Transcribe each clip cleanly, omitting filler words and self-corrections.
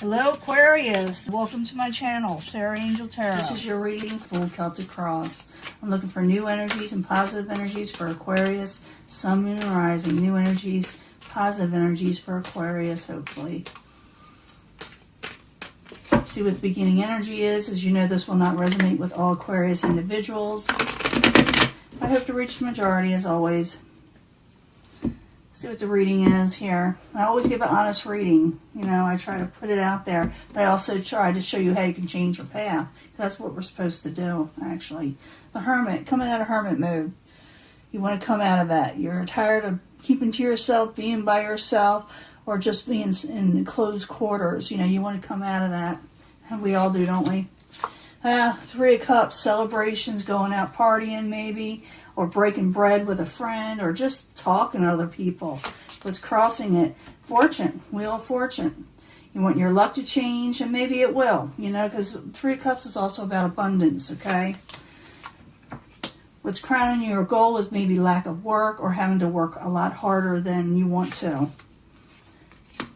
Hello Aquarius, welcome to my channel, Sarah Angel Tarot. This is your reading for Celtic Cross. I'm looking for new energies and positive energies for Aquarius, Sun, Moon, and Rising. New energies, positive energies for Aquarius, hopefully. See what the beginning energy is. As you know, this will not resonate with all Aquarius individuals. I hope to reach the majority, as always. See what the reading is here. I always give an honest reading. You know, I try to put it out there. But I also try to show you how you can change your path. That's what we're supposed to do, actually. The Hermit, coming out of Hermit mode. You want to come out of that. You're tired of keeping to yourself, being by yourself, or just being in closed quarters. You know, you want to come out of that. And we all do, don't we? Three of Cups, celebrations, going out partying maybe, or breaking bread with a friend, or just talking to other people. What's crossing it? Fortune, Wheel of Fortune. You want your luck to change, and maybe it will, you know, because Three of Cups is also about abundance, okay? What's crowning your goal is maybe lack of work, or having to work a lot harder than you want to.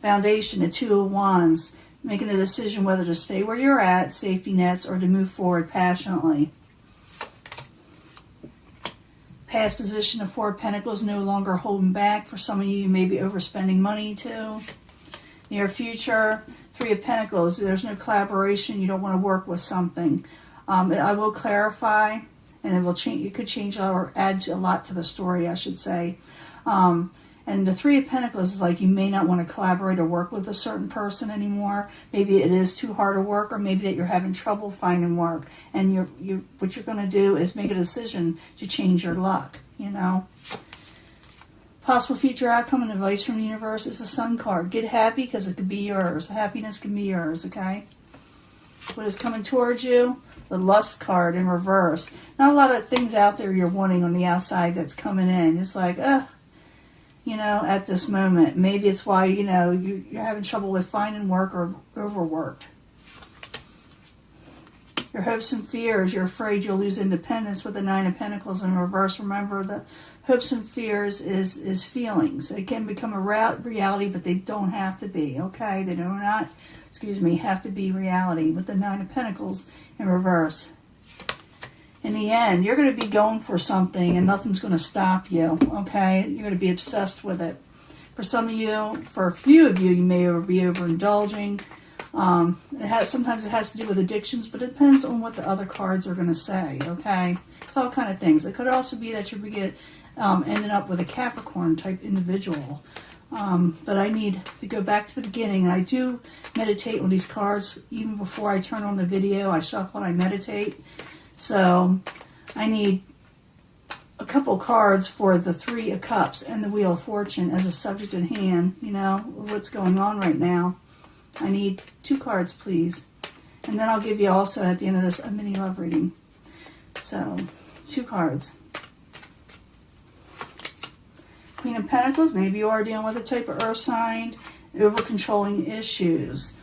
Foundation, the Two of Wands. Making a decision whether to stay where you're at, safety nets, or to move forward passionately. Past position of Four of Pentacles, no longer holding back. For some of you, you may be overspending money too. Near future, Three of Pentacles, there's no collaboration. You don't want to work with something. I will clarify, and it will change. It could change or add a lot to the story, I should say. And the Three of Pentacles is like you may not want to collaborate or work with a certain person anymore. Maybe it is too hard to work, or maybe that you're having trouble finding work. And what you're going to do is make a decision to change your luck, you know. Possible future outcome and advice from the universe is the Sun card. Get happy because it could be yours. Happiness can be yours, okay? What is coming towards you? The Lust card in reverse. Not a lot of things out there you're wanting on the outside that's coming in. It's like, you know, at this moment. Maybe it's why, you know, you're having trouble with finding work or overworked. Your hopes and fears, you're afraid you'll lose independence with the Nine of Pentacles in reverse. Remember, the hopes and fears is feelings. They can become a reality, but they don't have to be, okay? They do not, have to be reality with the Nine of Pentacles in reverse. In the end, you're going to be going for something and nothing's going to stop you, okay? You're going to be obsessed with it. For some of you, for a few of you, you may be overindulging. Sometimes it has to do with addictions, but it depends on what the other cards are going to say, okay? It's all kind of things. It could also be that you're ending up with a Capricorn type individual. But I need to go back to the beginning. And I do meditate on these cards. Even before I turn on the video, I shuffle and I meditate. So I need a couple cards for the Three of Cups and the Wheel of Fortune as a subject in hand, you know, what's going on right now. I need 2 cards, please. And then I'll give you also at the end of this a mini love reading. So 2 cards. Queen of Pentacles, maybe you are dealing with a type of earth sign, over-controlling issues.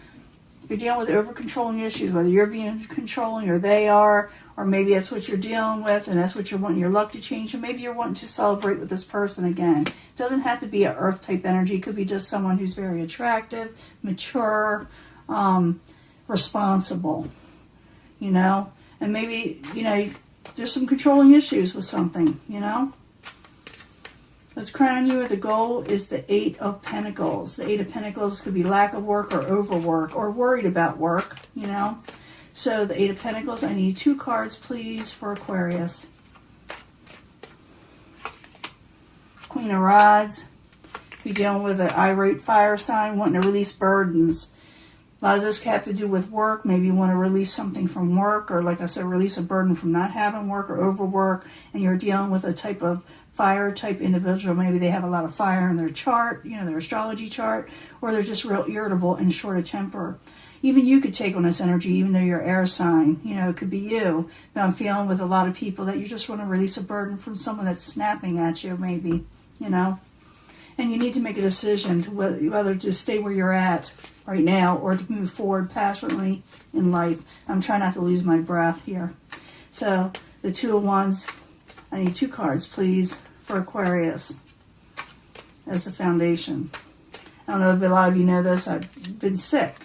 You're dealing with over-controlling issues, whether you're being controlling or they are, or maybe that's what you're dealing with and that's what you're wanting your luck to change, and maybe you're wanting to celebrate with this person again. It doesn't have to be an earth type energy. It could be just someone who's very attractive, mature, responsible, you know. And maybe, you know, there's some controlling issues with something, you know. What's crowning you at the goal is the Eight of Pentacles. The Eight of Pentacles could be lack of work or overwork or worried about work, you know. So the Eight of Pentacles, I need 2 cards, please, for Aquarius. Queen of Rods. You're dealing with an irate fire sign, wanting to release burdens. A lot of this could have to do with work. Maybe you want to release something from work, or like I said, release a burden from not having work or overwork, and you're dealing with a type of fire type individual. Maybe they have a lot of fire in their chart, you know, their astrology chart, or they're just real irritable and short of temper. Even you could take on this energy, even though you're air sign. You know, it could be you. But I'm feeling with a lot of people that you just want to release a burden from someone that's snapping at you, maybe, you know. And you need to make a decision to whether to stay where you're at right now or to move forward passionately in life. I'm trying not to lose my breath here. So the Two of Wands, I need 2 cards, please, for Aquarius as the foundation. I don't know if a lot of you know this. I've been sick.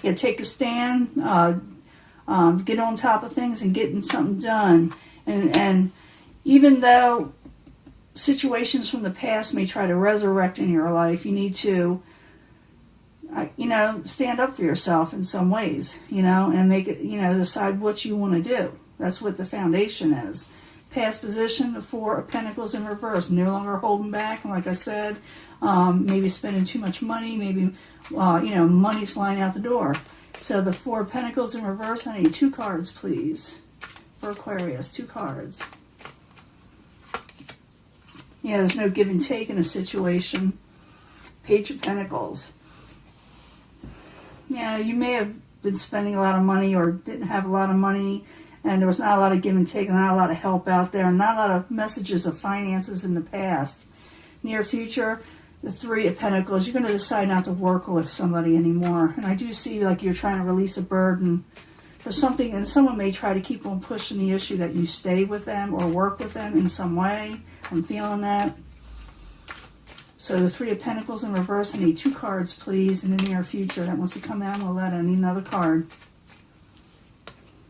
Yeah, take a stand, get on top of things and getting something done. And even though situations from the past may try to resurrect in your life, you need to, stand up for yourself in some ways, and make it, decide what you want to do. That's what the foundation is. Past position, the Four of Pentacles in reverse, no longer holding back. And like I said, maybe spending too much money, maybe, money's flying out the door. So the Four of Pentacles in reverse, I need 2 cards, please, for Aquarius. 2 cards. Yeah, there's no give and take in a situation. Page of Pentacles. Yeah, you may have been spending a lot of money or didn't have a lot of money, and there was not a lot of give and take, not a lot of help out there, and not a lot of messages of finances in the past. Near future, the Three of Pentacles, you're going to decide not to work with somebody anymore. And I do see like you're trying to release a burden for something, and someone may try to keep on pushing the issue that you stay with them or work with them in some way. I'm feeling that. So the Three of Pentacles in reverse, I need 2 cards, please, in the near future. That wants to come out, we'll let it. I need another card.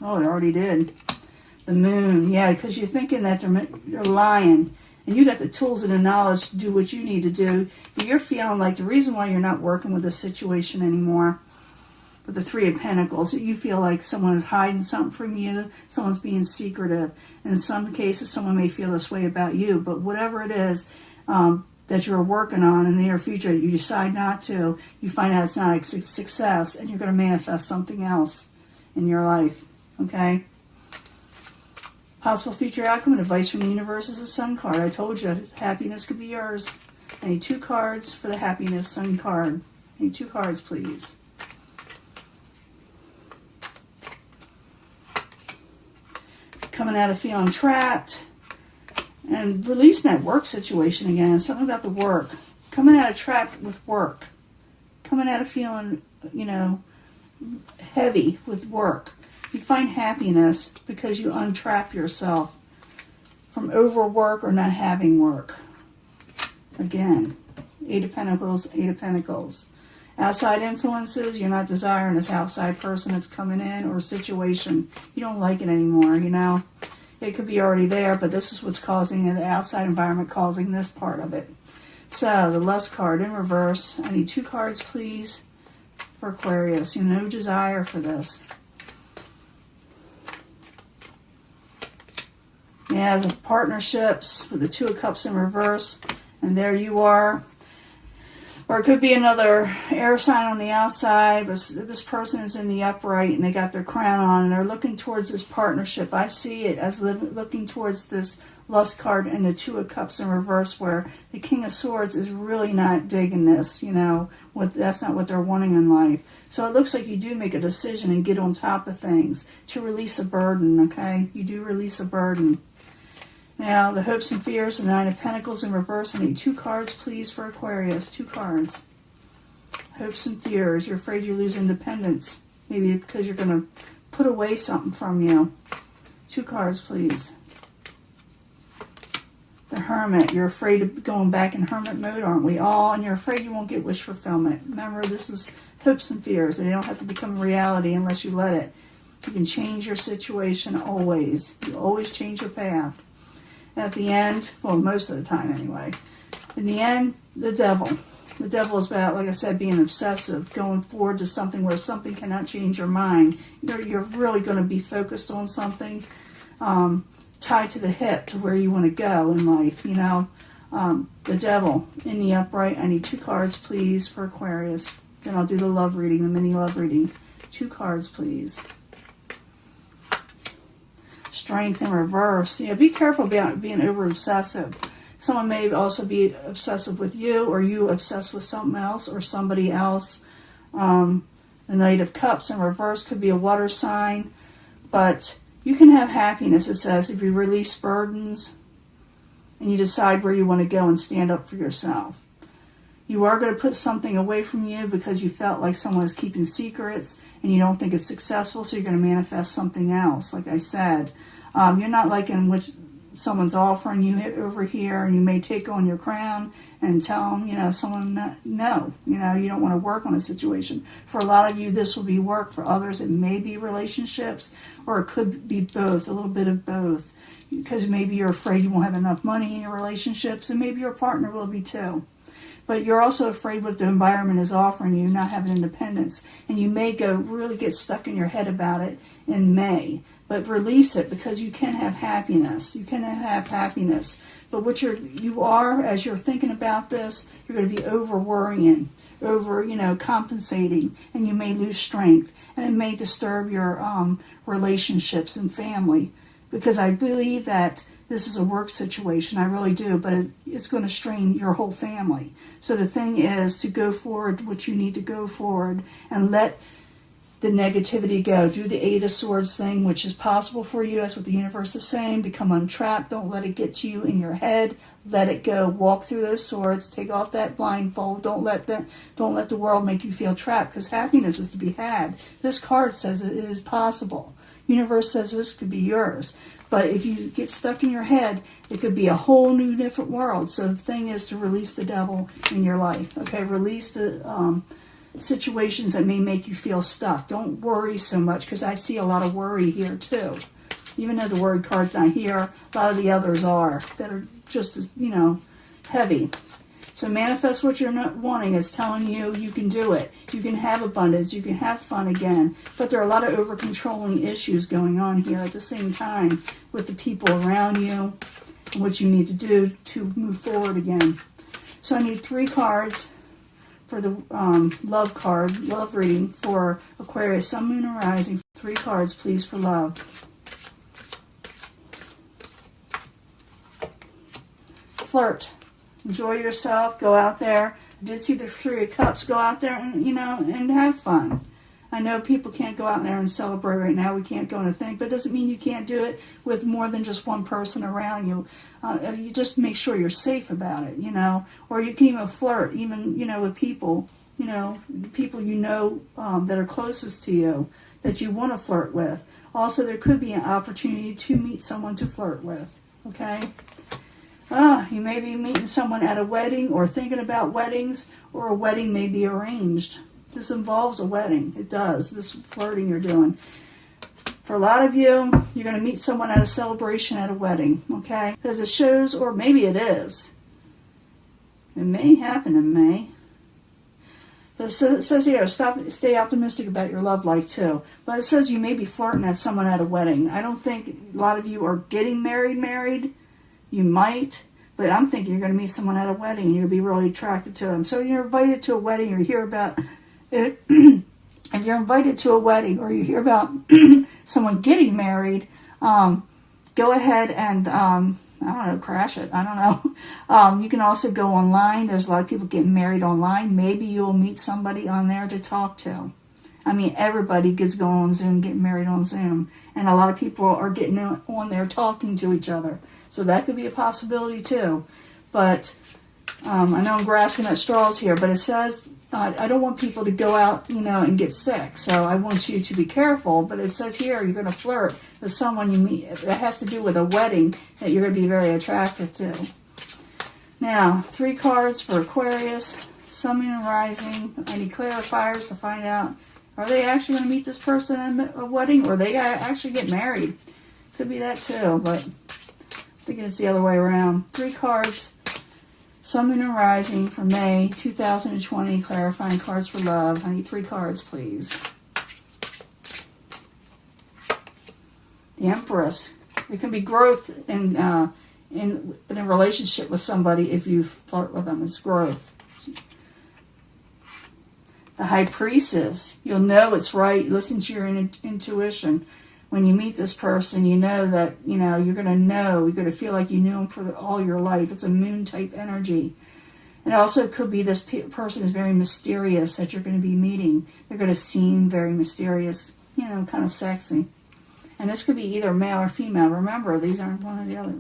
Oh, it already did. The Moon. Yeah, because you're thinking that you're lying. And you got the tools and the knowledge to do what you need to do. But you're feeling like the reason why you're not working with this situation anymore, with the Three of Pentacles, you feel like someone is hiding something from you. Someone's being secretive. In some cases, someone may feel this way about you. But whatever it is that you're working on in the near future, you decide not to, you find out it's not a success, and you're going to manifest something else in your life. Okay? Possible future outcome and advice from the universe is a Sun card. I told you, happiness could be yours. I need 2 cards for the happiness Sun card. I need 2 cards, please. Coming out of feeling trapped and releasing that work situation again. Something about the work. Coming out of trap with work. Coming out of feeling, heavy with work. You find happiness because you untrap yourself from overwork or not having work. Again, 8 of Pentacles, 8 of Pentacles. Outside influences, you're not desiring this outside person that's coming in or situation. You don't like it anymore, It could be already there, but this is what's causing it, the outside environment causing this part of it. So, the Lust card in reverse. I need 2 cards, please, for Aquarius. No desire for this. Yeah, as partnerships with the 2 of Cups in reverse, and there you are. Or it could be another air sign on the outside, but this person is in the upright and they got their crown on and they're looking towards this partnership. I see it as looking towards this Lust card and the 2 of Cups in reverse, where the King of Swords is really not digging this, that's not what they're wanting in life. So it looks like you do make a decision and get on top of things to release a burden, okay? You do release a burden. Now, the hopes and fears, the 9 of Pentacles in reverse. I need 2 cards, please, for Aquarius. 2 cards. Hopes and fears. You're afraid you lose independence. Maybe because you're going to put away something from you. 2 cards, please. The Hermit. You're afraid of going back in hermit mode, aren't we all? And you're afraid you won't get wish fulfillment. Remember, this is hopes and fears. They don't have to become reality unless you let it. You can change your situation always. You always change your path. At the end, well, most of the time anyway, in the end, the Devil. The Devil is about, like I said, being obsessive, going forward to something where something cannot change your mind. You're really going to be focused on something tied to the hip to where you want to go in life, The Devil in the upright. I need 2 cards, please, for Aquarius. Then I'll do the love reading, the mini love reading. 2 cards, please. Strength in reverse. Be careful about being over obsessive. Someone may also be obsessive with you, or you obsessed with something else or somebody else. The Knight of Cups in reverse could be a water sign, but you can have happiness, it says, if you release burdens and you decide where you want to go and stand up for yourself. You are going to put something away from you because you felt like someone is keeping secrets and you don't think it's successful, so you're going to manifest something else, like I said. You're not liking someone's offering you over here, and you may take on your crown and tell them, someone no, you don't want to work on a situation. For a lot of you, this will be work. For others, it may be relationships, or it could be both, a little bit of both, because maybe you're afraid you won't have enough money in your relationships, and maybe your partner will be too. But you're also afraid what the environment is offering you, not having independence. And you may really get stuck in your head about it in May. But release it, because you can have happiness. You can have happiness. But what you are, as you're thinking about this, you're going to be over worrying, over, compensating. And you may lose strength. And it may disturb your relationships and family. Because I believe that this is a work situation, I really do, but it's going to strain your whole family. So the thing is to go forward what you need to go forward and let the negativity go. Do the Eight of Swords thing, which is possible for you. That's what the universe is saying. Become untrapped. Don't let it get to you in your head. Let it go. Walk through those swords. Take off that blindfold. Don't let the world make you feel trapped, because happiness is to be had. This card says it is possible. Universe says this could be yours. But if you get stuck in your head, it could be a whole new different world. So the thing is to release the devil in your life. Okay, release the situations that may make you feel stuck. Don't worry so much, because I see a lot of worry here too. Even though the word card's not here, a lot of the others are, that are just as, heavy. So manifest what you're not wanting. It's telling you you can do it. You can have abundance. You can have fun again. But there are a lot of over-controlling issues going on here at the same time with the people around you and what you need to do to move forward again. So I need 3 cards for the love reading for Aquarius, Sun, Moon, and Rising. 3 cards, please, for love. Flirt. Enjoy yourself. Go out there. I did see the 3 of Cups. Go out there and, and have fun. I know people can't go out there and celebrate right now. We can't go on a thing, but it doesn't mean you can't do it with more than just one person around you. You just make sure you're safe about it, Or you can even flirt, even, with people, people that are closest to you that you want to flirt with. Also, there could be an opportunity to meet someone to flirt with, okay? You may be meeting someone at a wedding or thinking about weddings, or a wedding may be arranged. This involves a wedding. It does, this flirting you're doing. For a lot of you, you're going to meet someone at a celebration at a wedding, okay? Because it shows, or maybe it is. It may happen in May. But it says here, stay optimistic about your love life too. But it says you may be flirting at someone at a wedding. I don't think a lot of you are getting married. You might, but I'm thinking you're going to meet someone at a wedding and you'll be really attracted to them. So you're invited to a wedding, or you hear about it. If you're invited to a wedding or you hear about someone getting married, go ahead and, crash it. I don't know. You can also go online. There's a lot of people getting married online. Maybe you'll meet somebody on there to talk to. I mean, everybody gets going on Zoom, getting married on Zoom. And a lot of people are getting on there talking to each other. So that could be a possibility too. But I know I'm grasping at straws here, but it says I don't want people to go out, and get sick. So I want you to be careful. But it says here you're going to flirt with someone you meet. It has to do with a wedding that you're going to be very attracted to. Now, 3 cards for Aquarius, Sun, Moon, and Rising. I need clarifiers to find out, are they actually going to meet this person at a wedding, or they actually get married? Could be that too, but I think it's the other way around. 3 cards, Sun, Moon, and Rising for May 2020. Clarifying cards for love. I need 3 cards, please. The Empress. There can be growth in a relationship with somebody if you flirt with them. It's growth. The High Priestess. You'll know it's right. Listen to your intuition. When you meet this person, you know that, you're going to feel like you knew them for all your life. It's a moon type energy. And also could be this person is very mysterious that you're going to be meeting. They're going to seem very mysterious, kind of sexy. And this could be either male or female. Remember, these aren't one or the other,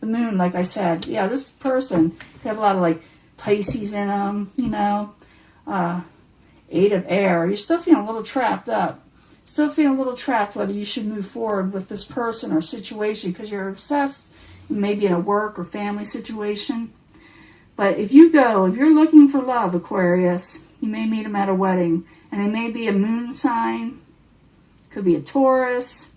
The moon, like I said. Yeah, this person could have a lot of, Pisces in them, 8 of air. You're still feeling a little trapped up. Still feeling a little trapped whether you should move forward with this person or situation, because you're obsessed maybe in a work or family situation. But if you're looking for love, Aquarius, you may meet them at a wedding. And they may be a moon sign. Could be a Taurus.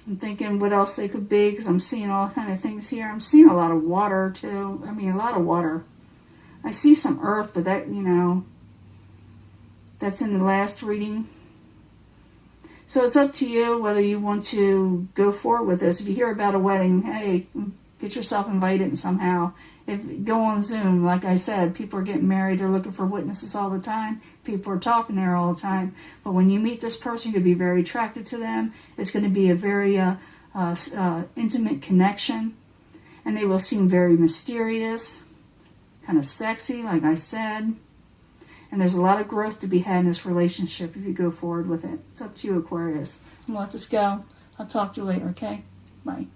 I'm thinking what else they could be, because I'm seeing all kind of things here. I'm seeing a lot of water, too. I mean, a lot of water. I see some earth, but that, that's in the last reading. So it's up to you whether you want to go forward with this. If you hear about a wedding, hey, get yourself invited somehow. Go on Zoom, like I said, people are getting married. They're looking for witnesses all the time. People are talking there all the time. But when you meet this person, you're going to be very attracted to them. It's going to be a very intimate connection. And they will seem very mysterious, kind of sexy, like I said. And there's a lot of growth to be had in this relationship if you go forward with it. It's up to you, Aquarius. I'm going to let this go. I'll talk to you later, okay? Bye.